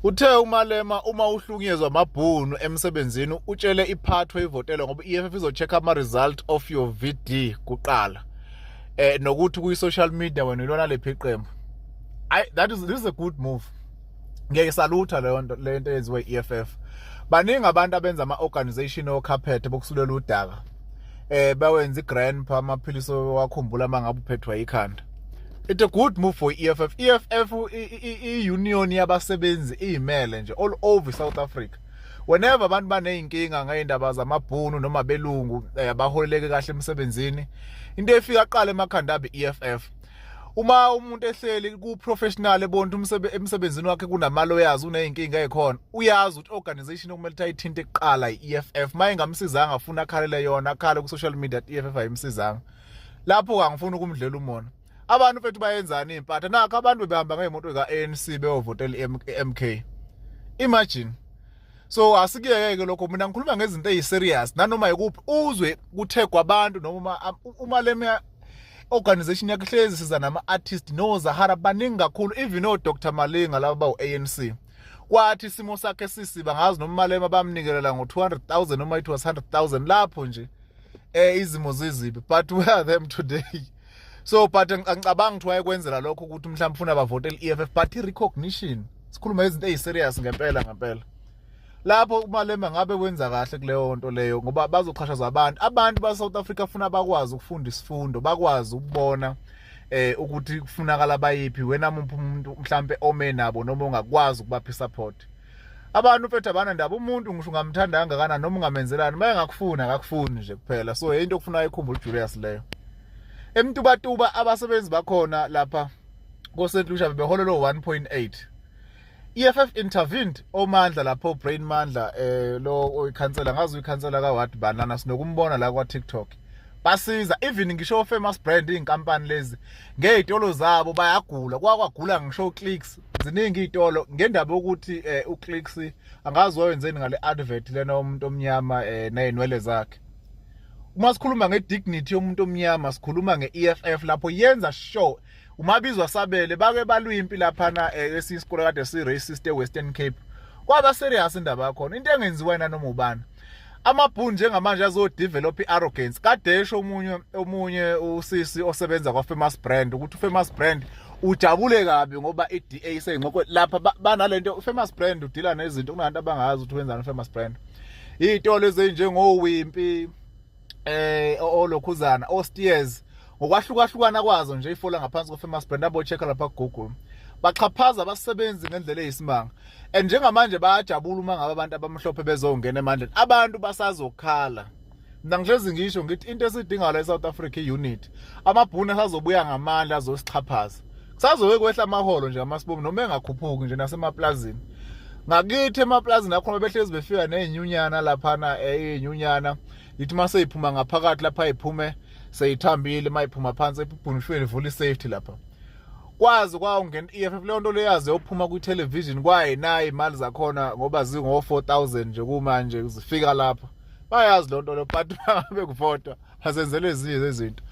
Uthe uMalema uma uhlukunyezwa amabhunu emsebenzini utshele iphathwe ivotela ngoba i-EFF izo-check ama-result of your VD kuqala. Nokuthi kuyi-social media wena ilona lephi iqembu. This is a good move. Ngeke salutha le nto eyenziwe i-EFF. Baningi abantu abenza ama-organization okhaphethe bokusulela udaka. Bawenza i-grandpa amaphilisi wakhumbula mangabe uphethwe ikhanda. It's a good move for EFF. EFF i-union yabasebenzi iyimele nje all over South Africa. Whenever abantu baneyinkinga ngeyindaba zamabhunu noma belungu abaholeleke kahle emsebenzini, into efika qala emakhanda abe EFF. Uma umuntu ehleli ku professional ebonto emsebenzini wakhe kunamaloyazi uneyinkinga ezikhona, uyazi ukuthi organization okumele ayithinte kuqala i-EFF. Maye ngamsizanga afuna akhalele yona, akhale ku social media i-EFF ayimsizanga. Lapho angifuni ukumdlela umona. Abantu mfethu bayenzani impatha nakho abantu behamba ngeemoto ka-ANC beyovotela i-MK. Imagine. So asikiyeke lokho, mina ngikhuluma ngezinto eziserious nanoma yikuphi uzwe kuthegwa abantu noma uMalema organization yakhe hlezi siza nama-artist noZahara baningi kakhulu, even Dr Malinga laba bawu-ANC. Kwathi isimo sakhe sisiba ngazi noma uMalema bamnikelela ngo-200,000 noma it was 100,000 lapho nje izimo zizibi, but where are them today? So but angicabangi ukuthi wayekwenzela lokho ukuthi mhlawumbe ufuna bavotele i-EFF, but i-recognition sikhuluma izinto eziserious ngempela. Lapho uMalema ngabe wenza kahle kuleyo nto leyo ngoba bazoqhashazwa abantu ba-South Africa funa bakwazi ukufunda isifundo, bakwazi ukubona ukuthi kufunakala bayiphi wena umuntu mhlambe ome nabo noma ongakwazi ukubapha isupport. Abantu mfethu abana ndaba umuntu ngisho ungamthanda kangakanani noma ungamenzelaani maye ngakufuna akakufuni nje kuphela. So into okufuna ikhumbula Julius leyo. Emtubatuba abasebenzi bakhona lapha ko-St. Lucia beholelo 1.8. EFF intervened omandla lapho Brain Mandla lo oyikhansela ngazi uyikhansela kaWard Banana sinokumbona la kwa TikTok. Basiza even ngisho famous brand inkampani lezi ngezitolo zabo bayagula kwagula ngisho clicks ziningi izitolo ngendaba ukuthi uclicks angazi wayenzeni ngale advert lena umuntu omnyama nezinwele zakhe. Uma sikhuluma ngedignity yomuntu omnyama sikhuluma nge-EFF lapho yenza sure umabizwa sabele bake balwimpi laphana esisikole kade si-racist e-Western Cape. Kwaba serious indaba yakhona into engenziwa noma ubani. Amabhunu njengamanje azodevelop i-arrogance. Kade esho omunye usisi osebenza kwa Famous Brand ukuthi Famous Brand ujabule kabi ngoba i-DA seyingxoxwe lapha banalento Famous Brand udila nezinto kunabantu abangazi ukuthi wenzani Famous Brand. Izitolo ezinjengowimpi olokhuzana Osteers ngokwahlukahlukana kwazo nje ifola ngaphansi ko-Famous Brand abo check lapha ku-Google baxhaphaza abasebenzi ngendlela eyisimanga. And njengamanje bayajabula uma ngabe abantu abamhlophe bezongena emandleni abantu basazokhala. Mina ngihlezi ngisho ngithi into esidinga la eSouth Africa i-unity. Amabhunu asazobuya ngamandla azosichaphaza. Kusazoke kwehla amaholo nje amasibomu noma engakhuphuki nje nasemaplazini. Ngakithi emaplazini akho behlezi befika nezinyunyana laphana izinyunyana ithi mase iphuma ngaphakathi lapha iphume seyithambile mayiphuma phansi ebhunishweni vula i-safety lapha. Kwazi kwawungena i-EFF leyo nto leyazi yophuma ku-television kwayinayo imali zakhona ngoba zingo-4,000 nje kumanje zifika lapha. Bayazi lo nto leyo but bangabe kuvotwa basenzele ezinye izinto.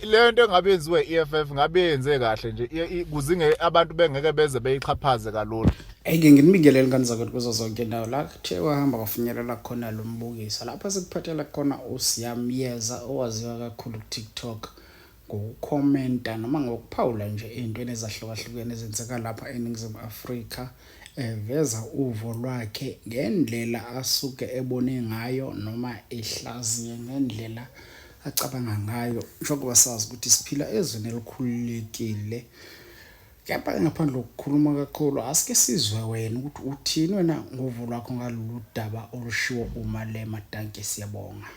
Leyo nto engabe yenziwe i-EFF ngabe yenze kahle nje kuzinge abantu bengeke beze beyichaphaze kalula. Ake nginibingelele kanizakho kuzo zonke indawo la kuthe wahamba kwafinyelela khona lo mbukisa lapha sikuphathela khona uSiyamyeza owaziwa kakhulu ku TikTok ngokukhomenta noma ngokuphawula nje ezintweni ezahlukahlukene ezenzeka lapha eNingizimu Afrika veza uvo lwakhe ngendlela asuke ebone ngayo noma ehlaziye ngendlela acabanga ngayo njengoba sazi ukuthi siphila ezweni elikhululekile. Kepha ngaphandle kokukhuluma kakhulu asike sizwe wena ukuthi uthini wena ngovo lwakho ngalolu daba olushiwo uMalema. Danke, siyabonga.